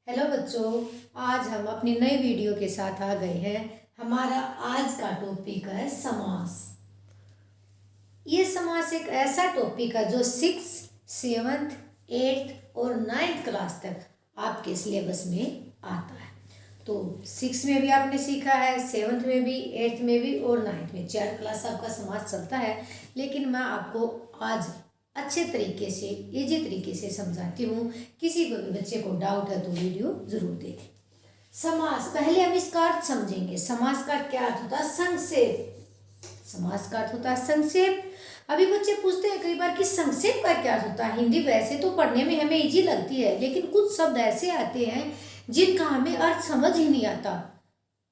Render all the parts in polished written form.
Hello बच्चों, आज हम अपनी नई वीडियो के साथ आ गए हैं। हमारा आज का टॉपिक है समास। ये समास एक ऐसा टॉपिक है जो 6, 7, 8 और 9th क्लास तक आपके सिलेबस में आता है। तो 6 में भी आपने सीखा है, 7th में भी, 8th में भी और 9th में 4 क्लास आपका समास चलता है। लेकिन मैं आपको आज अच्छे तरीके से, इजी तरीके से समझाती हूँ। किसी को भी बच्चे को डाउट है तो वीडियो जरूर देखें। समास, पहले हम इसका अर्थ समझेंगे। समास का क्या अर्थ होता है? संक्षेप। समास का अर्थ होता है संक्षेप। अभी बच्चे पूछते हैं कई बार कि संक्षेप का क्या अर्थ होता है। हिंदी वैसे तो पढ़ने में हमें इजी लगती है, लेकिन कुछ शब्द ऐसे आते हैं जिनका हमें अर्थ समझ ही नहीं आता,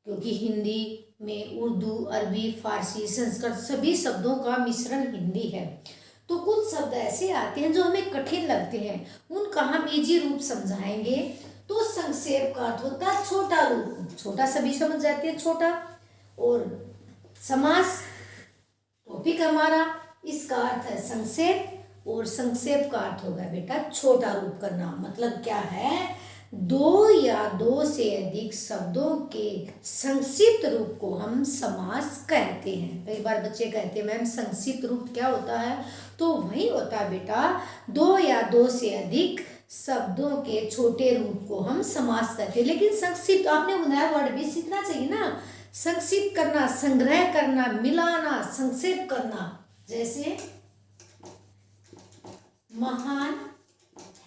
क्योंकि हिंदी में उर्दू, अरबी, फारसी, संस्कृत सभी शब्दों का मिश्रण हिंदी है। तो कुछ शब्द ऐसे आते हैं जो हमें कठिन लगते हैं, उनका हम इजी रूप समझाएंगे। तो संक्षेप का अर्थ होता है छोटा रूप। छोटा सभी समझ जाते हैं, छोटा। और समास टॉपिक हमारा, इसका अर्थ है संक्षेप। और संक्षेप का अर्थ होगा बेटा छोटा रूप करना। मतलब क्या है? दो या दो से अधिक शब्दों के संक्षिप्त रूप को हम समास कहते हैं। कई बार बच्चे कहते हैं मैम संक्षिप्त रूप क्या होता है? तो वही होता है बेटा, दो या दो से अधिक शब्दों के छोटे रूप को हम समास कहते हैं। लेकिन संक्षिप्त, आपने नया वर्ड भी सीखना चाहिए ना। संक्षिप्त करना, संग्रह करना, मिलाना, संक्षेप करना। जैसे महान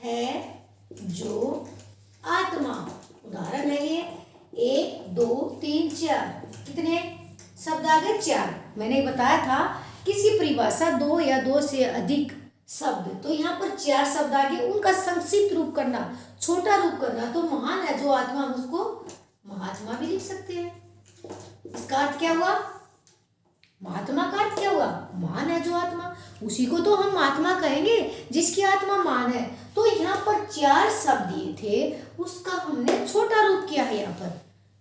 है जो आत्मा, उदाहरण है ये। 1, 2, 3, 4, कितने शब्द आ गए? 4। मैंने बताया था किसी परिभाषा दो या दो से अधिक शब्द, तो यहाँ पर 4 शब्द आ गए, उनका संक्षिप्त रूप करना, छोटा रूप करना। तो महान है जो आत्मा, हम उसको महात्मा भी लिख सकते हैं। इसका अर्थ क्या हुआ? महात्मा का अर्थ क्या हुआ? महान है जो आत्मा, उसी को तो हम महात्मा कहेंगे जिसकी आत्मा महान है। तो यहाँ पर 4 शब्द दिए थे, उसका हमने छोटा रूप किया है यहाँ पर,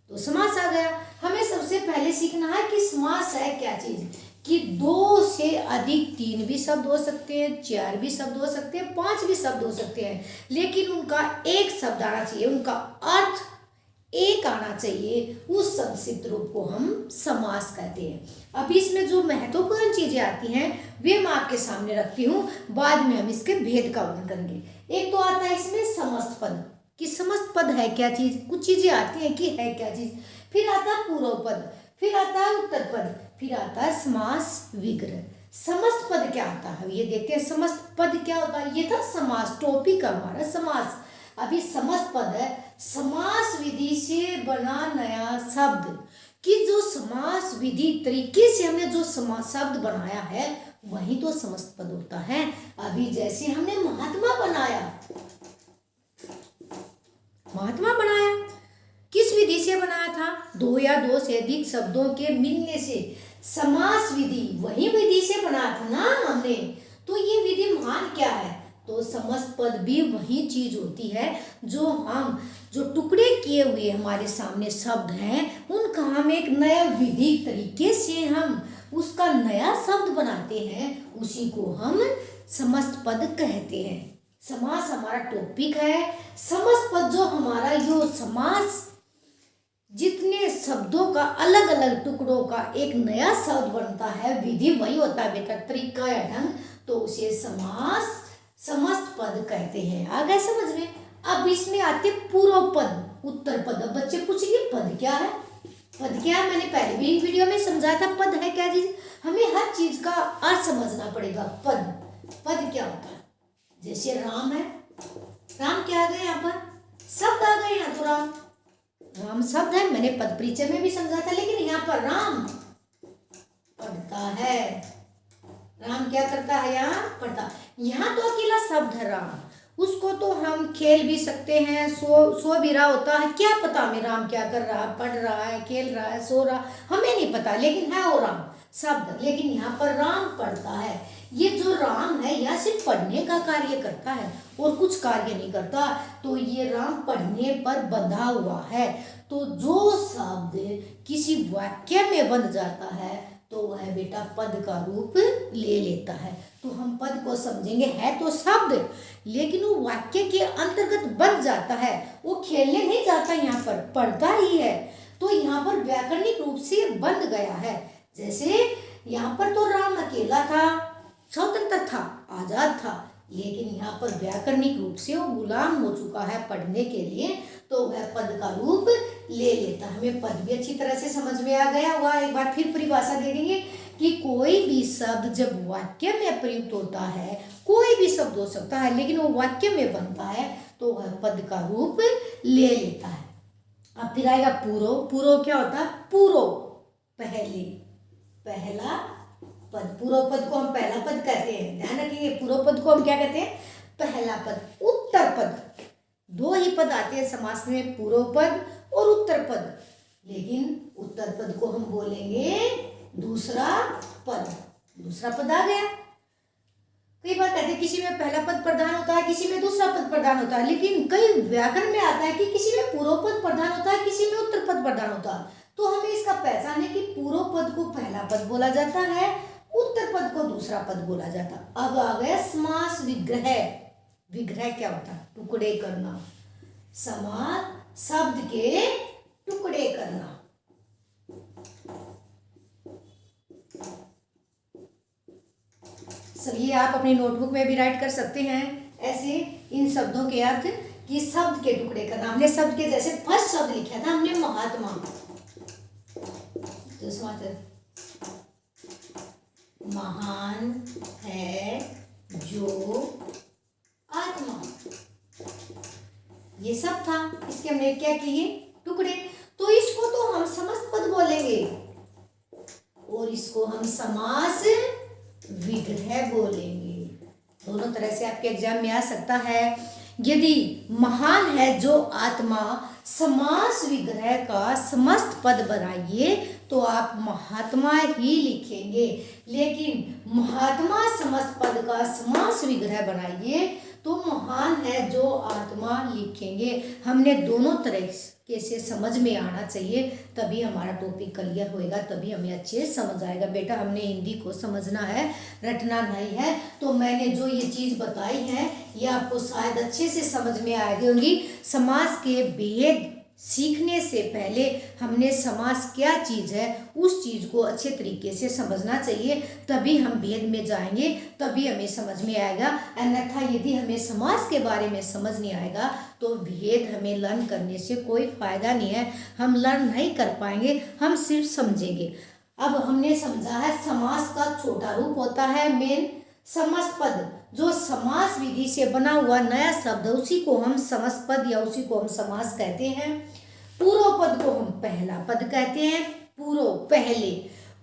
तो समास आ गया। हमें सबसे पहले सीखना है कि समास है क्या चीज। कि 2 से अधिक 3 भी शब्द हो सकते हैं, 4 भी शब्द हो सकते हैं, 5 भी शब्द हो सकते हैं, लेकिन उनका एक शब्द आना चाहिए, उनका अर्थ एक आना चाहिए। उस संक्षिप्त रूप को हम समास कहते हैं। अब इसमें जो महत्वपूर्ण चीजें आती हैं वे मैं आपके सामने रखती हूँ, बाद में हम इसके भेद का वर्णन करेंगे। एक तो आता है इसमें समस्त पद, कि समस्त पद है क्या चीज। कुछ चीजें आती हैं कि है क्या चीज। फिर आता है पूर्व पद, फिर आता है उत्तर पद, फिर आता है समास विग्रह। समस्त पद क्या आता है, ये देखते हैं। समस्त पद क्या होता है? ये था समास, टॉपिक हमारा समास। अभी समस्त पद है समास विधि से बना नया शब्द। कि जो समास विधि तरीके से हमने जो समास शब्द बनाया है वही तो समस्त पद होता है। अभी जैसे हमने महात्मा बनाया, महात्मा बनाया किस विधि से बनाया था? 2 या 2 से अधिक शब्दों के मिलने से। समास विधि वही विधि से बनाया था ना हमने। तो ये विधि महान क्या है? तो समस्त पद भी वही चीज होती है जो टुकड़े किए हुए हमारे सामने शब्द हैं, उनका हम एक नया विधि तरीके से हम उसका नया शब्द बनाते हैं, उसी को हम समस्त पद कहते हैं। समास हमारा टॉपिक है। समस्त पद जो हमारा यो समास, जितने शब्दों का अलग अलग टुकड़ों का एक नया शब्द बनता है, विधि वही होता है बेटा, तरीका या ढंग, तो उसे समास समस्त पद कहते हैं। आ गए समझ में? अब इसमें आते पूर्व पद, उत्तर पद। अब बच्चे पूछेंगे पद क्या है? पद क्या है? मैंने पहले भी वीडियो में समझाया था पद है क्या चीज। हमें हर चीज का अर्थ समझना पड़ेगा। पद क्या होता है? जैसे राम है, राम क्या आ गए यहाँ पर? शब्द आ गए यहाँ, तो राम शब्द है। मैंने पद परिचय में भी समझा था, लेकिन यहाँ पर राम पढ़ता है। राम क्या करता है? यहाँ पढ़ता। यहाँ तो अकेला शब्द है राम, उसको तो हम खेल भी सकते हैं, सो भी रहा होता है, क्या पता हमें राम क्या कर रहा है, पढ़ रहा है, खेल रहा है, सो रहा, हमें नहीं पता, लेकिन है वो राम शब्द। लेकिन यहाँ पर राम पढ़ता है। ये जो राम है यह सिर्फ पढ़ने का कार्य करता है और कुछ कार्य नहीं करता। तो ये राम पढ़ने पर बंधा हुआ है। तो जो शब्द किसी वाक्य में बंध जाता है तो वह बेटा पद का रूप ले लेता है। तो हम पद को समझेंगे, है तो शब्द लेकिन वो वाक्य के अंतर्गत बन जाता है, वो खेलने नहीं जाता, यहाँ पर पढ़ता ही है। तो यहाँ पर व्याकरणिक रूप से बन गया है। जैसे यहाँ पर तो राम अकेला था, स्वतंत्र था, आजाद था, लेकिन यहाँ पर व्याकरणिक रूप से वो गुलाम हो चुका है पढ़ने के लिए, तो वह पद का रूप ले लेता। हमें पद भी अच्छी तरह से समझ में आ गया हुआ। एक बार फिर परिभाषा देखेंगे कि कोई भी शब्द जब वाक्य में प्रयुक्त होता है, कोई भी शब्द हो सकता है लेकिन वो वाक्य में बनता है, तो वह पद का रूप ले लेता है। अब फिर आएगा पूर्व। पूर्व क्या होता है? पूर्व, पहले, पहला पद। पूर्व पद को हम पहला पद कहते हैं, ध्यान रखिए। पूर्व पद को हम क्या कहते हैं? पहला पद। उत्तर पद, दो ही पद आते हैं समास में, पूर्व पद और उत्तर पद, लेकिन उत्तर पद को हम बोलेंगे दूसरा पद। दूसरा पद आ गया। कई बार कहते हैं किसी में पहला पद प्रधान होता है, किसी में दूसरा पद प्रधान होता है, लेकिन कई व्याकरण में आता है कि किसी में पूर्व पद प्रधान होता है, किसी में उत्तर पद प्रधान होता है। तो हमें इसका पहचान है कि पूर्व पद को पहला पद बोला जाता है, उत्तर पद को दूसरा पद बोला जाता है। अब आ गया समास विग्रह। विग्रह क्या होता है? टुकड़े करना। समास शब्द के टुकड़े करना। सब ये आप अपनी नोटबुक में भी राइट कर सकते हैं ऐसे इन शब्दों के अर्थ कि शब्द के टुकड़े करना। हमने शब्द के जैसे फर्स्ट शब्द लिखा था हमने महात्मा, तो महान है जो आत्मा, ये सब था। इसके हमने क्या किए? टुकड़े। तो इसको तो हम समस्त पद बोलेंगे और इसको हम समास विग्रह बोलेंगे। दोनों तरह से आपके एग्जाम में आ सकता है। यदि महान है जो आत्मा समास विग्रह का समस्त पद बनाइए तो आप महात्मा ही लिखेंगे, लेकिन महात्मा समस्त पद का समास विग्रह बनाइए तो महान है जो आत्मा लिखेंगे। हमने दोनों तरह से समझ में आना चाहिए, तभी हमारा टॉपिक क्लियर होएगा, तभी हमें अच्छे समझ आएगा। बेटा हमने हिंदी को समझना है, रटना नहीं है। तो मैंने जो ये चीज़ बताई है ये आपको शायद अच्छे से समझ में आ गई होंगी। समास के भेद सीखने से पहले हमने समास क्या चीज़ है उस चीज़ को अच्छे तरीके से समझना चाहिए, तभी हम भेद में जाएंगे, तभी हमें समझ में आएगा। अन्यथा यदि हमें समास के बारे में समझ नहीं आएगा तो भेद हमें लर्न करने से कोई फायदा नहीं है, हम लर्न नहीं कर पाएंगे, हम सिर्फ समझेंगे। अब हमने समझा है समास का छोटा रूप होता है मेन समस्त पद, जो समास विधि से बना हुआ नया शब्द उसी को हम समस्त पद या उसी को हम समास कहते हैं। पूर्व पद को हम पहला पद कहते हैं, पूर्व पहले।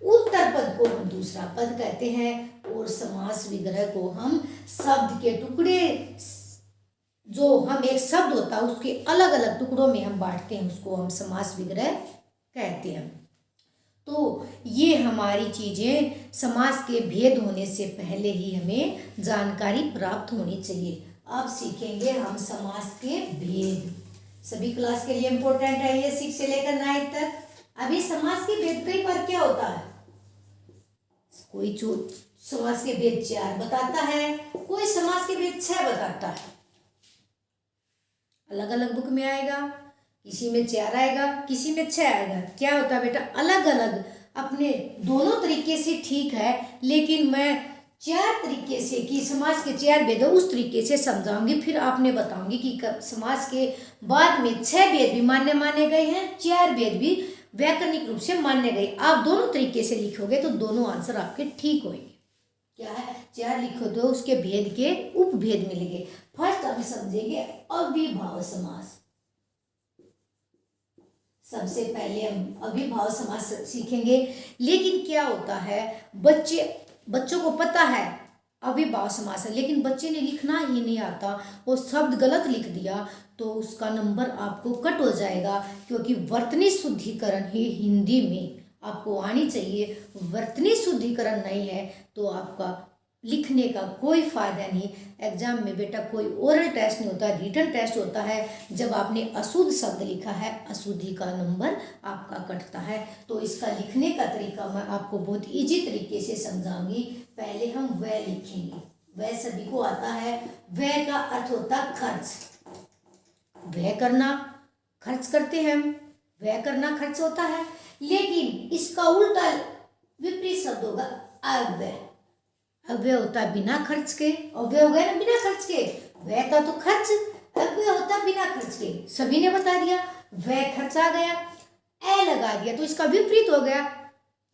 उत्तर पद को हम दूसरा पद कहते हैं और समास विग्रह को हम शब्द के टुकड़े, जो हम एक शब्द होता है उसके अलग अलग टुकड़ों में हम बांटते हैं, उसको हम समास विग्रह कहते हैं। तो ये हमारी चीज़ें समास के भेद होने से पहले ही हमें जानकारी प्राप्त होनी चाहिए। अब सीखेंगे हम समास के भेद। सभी क्लास के लिए इम्पोर्टेंट है ये, 6 से लेकर 9 तक। अभी समास के भेद कई बार क्या होता है, कोई समास के भेद 4 बताता है, कोई समास के भेद 6 बताता है। अलग अलग बुक में आएगा, किसी में 4 आएगा, किसी में 6 आएगा। क्या होता है बेटा, अलग अलग अपने दोनों तरीके से ठीक है, लेकिन मैं 4 तरीके से कि समास के 4 भेद उस तरीके से समझाऊंगी, फिर आपने बताऊंगी कि समास के बाद में 6 भेद भी माने गए हैं, 4 भेद भी व्याकरणिक रूप से माने गए। आप दोनों तरीके से लिखोगे तो दोनों आंसर आपके ठीक होंगे। क्या है, 4 लिखो तो उसके भेद के उपभेद मिलेंगे। फर्स्ट हम समझेंगे अविभाव समास। सबसे पहले हम अविभाव समास सीखेंगे, लेकिन क्या होता है बच्चों को पता है अविभाव समास है, लेकिन बच्चे ने लिखना ही नहीं आता, वो शब्द गलत लिख दिया तो उसका नंबर आपको कट हो जाएगा, क्योंकि वर्तनी शुद्धिकरण ही हिंदी में आपको आनी चाहिए। वर्तनी शुद्धिकरण नहीं है तो आपका लिखने का कोई फायदा नहीं। एग्जाम में बेटा कोई ओरल टेस्ट नहीं होता, रिटन टेस्ट होता है। जब आपने अशुद्ध शब्द लिखा है, अशुद्धि का नंबर आपका कटता है। तो इसका लिखने का तरीका मैं आपको बहुत इजी तरीके से समझाऊंगी। पहले हम वह लिखेंगे। वह सभी को आता है। वह का अर्थ होता है खर्च। वह करना, खर्च करते हैं हम, वह करना खर्च होता है। लेकिन इसका उल्टा विपरीत शब्द होगा अव्यय। अव्यय होता है बिना खर्च के। अव्यय हो गया ना बिना खर्च के, व्यय का तो खर्च, अव्यय होता है बिना खर्च के। सभी ने बता दिया, व्यय खर्च आ गया, ए लगा दिया तो इसका विपरीत हो गया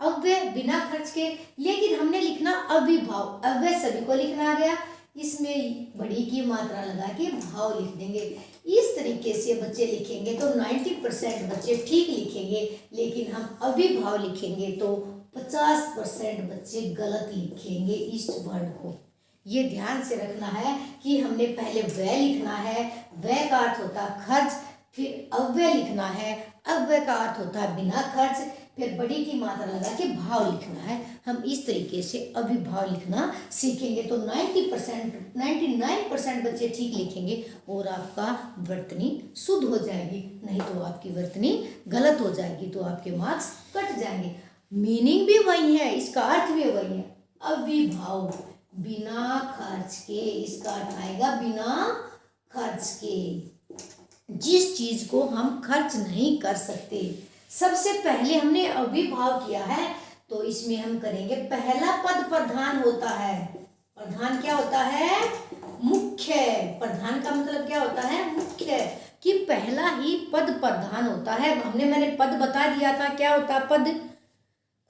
अव्यय बिना खर्च के। लेकिन हमने लिखना अविभाव, अव्यय सभी को लिखना आ गया, इसमें बड़ी की मात्रा लगा के भाव लिख देंगे। इस तरीके से बच्चे लिखेंगे तो 90% बच्चे ठीक लिखेंगे। लेकिन हम अविभाव लिखेंगे तो 50% बच्चे गलत लिखेंगे इस वर्ड को। ये ध्यान से रखना है कि हमने पहले वह लिखना है, वह का अर्थ होता है खर्च, फिर अव्यय लिखना है, अव्यय का अर्थ होता है बिना खर्च, फिर बड़ी की मात्रा लगा के भाव लिखना है। हम इस तरीके से अभिभाव लिखना सीखेंगे तो 99% बच्चे ठीक लिखेंगे और आपका वर्तनी शुद्ध हो जाएगी। नहीं तो आपकी वर्तनी गलत हो जाएगी तो आपके मार्क्स कट जाएंगे। मीनिंग भी वही है, इसका अर्थ भी वही है। अविभाव बिना खर्च के, इसका अर्थ आएगा बिना खर्च के। जिस चीज को हम खर्च नहीं कर सकते, सबसे पहले हमने अविभाव किया है तो इसमें हम करेंगे पहला पद प्रधान होता है। प्रधान क्या होता है? मुख्य। प्रधान का मतलब क्या होता है? मुख्य। कि पहला ही पद प्रधान होता है। मैंने पद बता दिया था क्या होता है पद।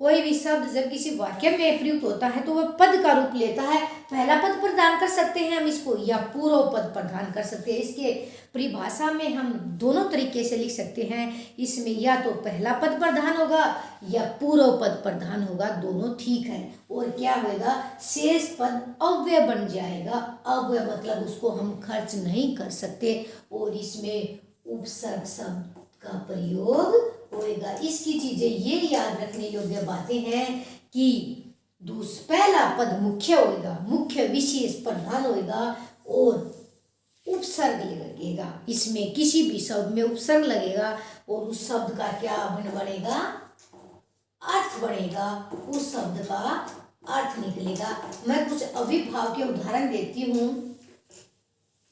कोई भी शब्द जब किसी वाक्य में प्रयुक्त होता है तो वह पद का रूप लेता है। पहला पद प्रदान कर सकते हैं हम इसको, या पूर्व पद प्रदान कर सकते हैं। इसके परिभाषा में हम दोनों तरीके से लिख सकते हैं। इसमें या तो पहला पद प्रधान होगा या पूर्व पद प्रधान होगा, दोनों ठीक है। और क्या होगा? शेष पद अव्यय बन जाएगा। अव्यय मतलब उसको हम खर्च नहीं कर सकते और इसमें उपसर्ग शब्द का प्रयोग होएगा। इसकी चीजें ये याद रखने योग्य बातें हैं कि पहला पद मुख्य होएगा, मुख्य विशेष प्रधान होएगा और उपसर्ग लगेगा। इसमें किसी भी शब्द में उपसर्ग लगेगा और उस शब्द का क्या बनेगा? अर्थ बनेगा। उस शब्द का अर्थ निकलेगा। मैं कुछ अविभाव के उदाहरण देती हूं।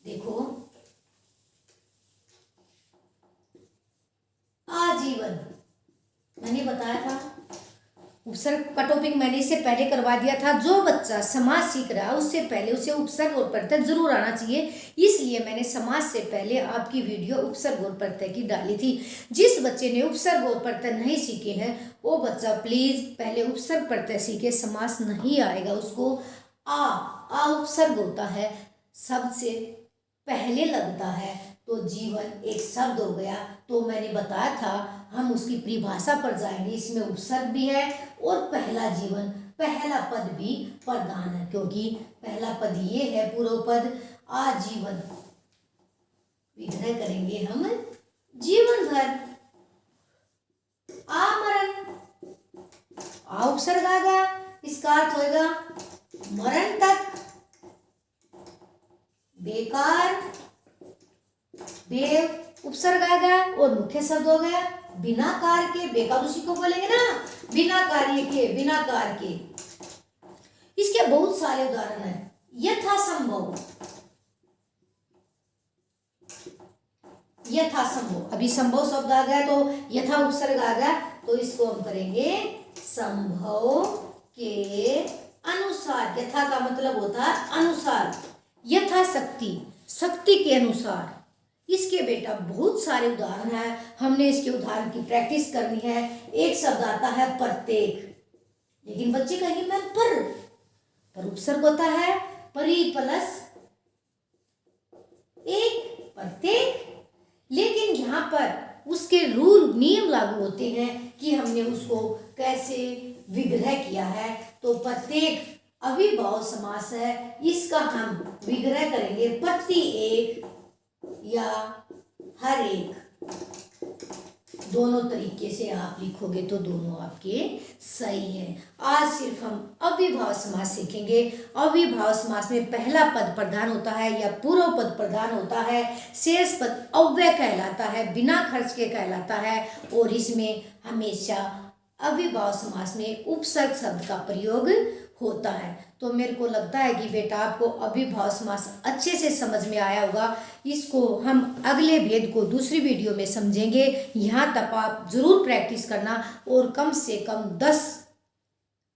देखो, आजीवन मैंने बताया था। उपसर्ग का टॉपिक मैंने इससे पहले करवा दिया था। जो बच्चा समास सीख रहा है उससे पहले उसे उपसर्ग और प्रत्यय जरूर आना चाहिए, इसलिए मैंने समास से पहले आपकी वीडियो उपसर्ग और प्रत्यय की डाली थी। जिस बच्चे ने उपसर्ग और प्रत्यय नहीं सीखे हैं वो बच्चा प्लीज पहले उपसर्ग प्रत्यय सीखे। समास नहीं आएगा उसको। आ उपसर्ग होता है, शब्द से पहले लगता है तो जीवन एक शब्द हो गया। तो मैंने बताया था हम उसकी परिभाषा पर जाएंगे। इसमें उपसर्ग भी है और पहला जीवन, पहला पद भी प्रधान है, क्योंकि पहला पद ये है पूर्व पद। आजीवन विग्रह करेंगे हम जीवन भर। आमरण, आ उपसर्ग आ गया, इसका अर्थ होगा मरण तक। बेकार, बे उपसर्ग आ गया और मुख्य शब्द हो गया। बिना कार्य के, बेकार उसी को बोलेंगे ना, बिना कार्य के, बिना कार्य के। इसके बहुत सारे उदाहरण हैं। यथासंभव, यथासंभव, अभी संभव शब्द आ गया तो यथा उपसर्ग आ गया तो इसको हम करेंगे संभव के अनुसार। यथा का मतलब होता है अनुसार। यथाशक्ति, शक्ति के अनुसार। इसके बेटा बहुत सारे उदाहरण हैं, हमने इसके उदाहरण की प्रैक्टिस करनी है। एक शब्द आता है प्रत्येक, लेकिन बच्चे कहेंगे मैम पर उपसर्ग होता है परी प्लस एक, प्रत्येक। लेकिन यहाँ पर उसके रूल नियम लागू होते हैं कि हमने उसको कैसे विग्रह किया है। तो प्रत्येक अविभाव समास है, इसका हम विग्रह करेंगे प्रति एक या हर एक। दोनों तरीके से आप लिखोगे तो दोनों आपके सही हैं। आज सिर्फ हम अव्ययभाव समास सीखेंगे। अव्ययभाव समास में पहला पद प्रधान होता है या पूर्व पद प्रधान होता है, शेष पद अव्यय कहलाता है, बिना खर्च के कहलाता है, और इसमें हमेशा अव्ययभाव समास में उपसर्ग शब्द का प्रयोग होता है। तो मेरे को लगता है कि बेटा आपको अव्ययभाव समास अच्छे से समझ में आया होगा। इसको हम अगले भेद को दूसरी वीडियो में समझेंगे। यहाँ तक आप जरूर प्रैक्टिस करना और कम से कम 10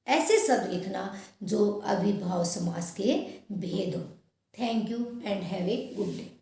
ऐसे शब्द लिखना जो अव्ययभाव समास के भेद हो। Thank you and have a good day.